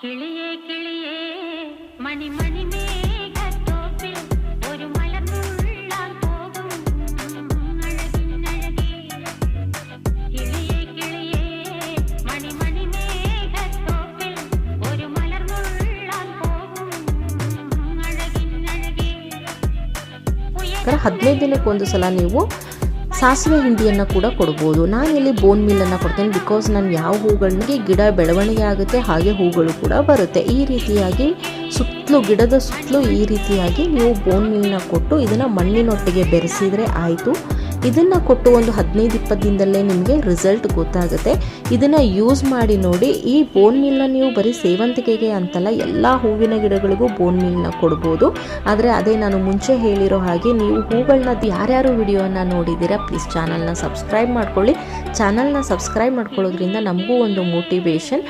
കിളിയേ കിളിയേ മണി മണി മേഘത്തോപ്പിൽ ഒരു മലർന്നുള്ളാൻ പോകും അഴകിനഴകേ. കിളിയേ കിളിയേ മണി മണി മേഘത്തോപ്പിൽ ഒരു മലർന്നുള്ളാൻ പോകും അഴകിനഴകേ. 15 ದಿನಕ್ಕೊಂದು ಸಲ ನೀವು ಸಾಸಿವೆ ಹಿಂಡಿಯನ್ನು ಕೂಡ ಕೊಡ್ಬೋದು. ನಾನಿಲ್ಲಿ ಬೋನ್ ಮಿಲ್ಲನ್ನು ಕೊಡ್ತೇನೆ ಬಿಕಾಸ್ ನಾನು ಯಾವ ಹೂಗಳಿಗೆ ಗಿಡ ಬೆಳವಣಿಗೆ ಆಗುತ್ತೆ ಹಾಗೆ ಹೂಗಳು ಕೂಡ ಬರುತ್ತೆ. ಈ ರೀತಿಯಾಗಿ ಸುತ್ತಲೂ ಗಿಡದ ಸುತ್ತಲೂ ಈ ರೀತಿಯಾಗಿ ನೀವು ಬೋನ್ ಮಿಲ್ನ ಕೊಟ್ಟು ಇದನ್ನು ಮಣ್ಣಿನೊಟ್ಟಿಗೆ ಬೆರೆಸಿದರೆ ಆಯಿತು. ಇದನ್ನು ಕೊಟ್ಟು ಒಂದು 15-20 ದಿನದಲ್ಲೇ ನಿಮಗೆ ರಿಸಲ್ಟ್ ಗೊತ್ತಾಗುತ್ತೆ. ಇದನ್ನು ಯೂಸ್ ಮಾಡಿ ನೋಡಿ. ಈ ಬೋನ್ ಮಿಲ್ನ ನೀವು ಬರೀ ಸೇವಂತಿಗೆಗೆ ಅಂತಲ್ಲ, ಎಲ್ಲ ಹೂವಿನ ಗಿಡಗಳಿಗೂ ಬೋನ್ ಮಿಲ್ನ ಕೊಡ್ಬೋದು. ಆದರೆ ಅದೇ ನಾನು ಮುಂಚೆ ಹೇಳಿರೋ ಹಾಗೆ ನೀವು ಹೂಗಳನ್ನ ಯಾರ್ಯಾರು ವಿಡಿಯೋನ ನೋಡಿದ್ದೀರಾ ಪ್ಲೀಸ್ ಚಾನಲ್ನ ಸಬ್ಸ್ಕ್ರೈಬ್ ಮಾಡ್ಕೊಳ್ಳಿ. ಚಾನಲ್ನ ಸಬ್ಸ್ಕ್ರೈಬ್ ಮಾಡ್ಕೊಳ್ಳೋದ್ರಿಂದ ನಮಗೂ ಒಂದು ಮೋಟಿವೇಶನ್.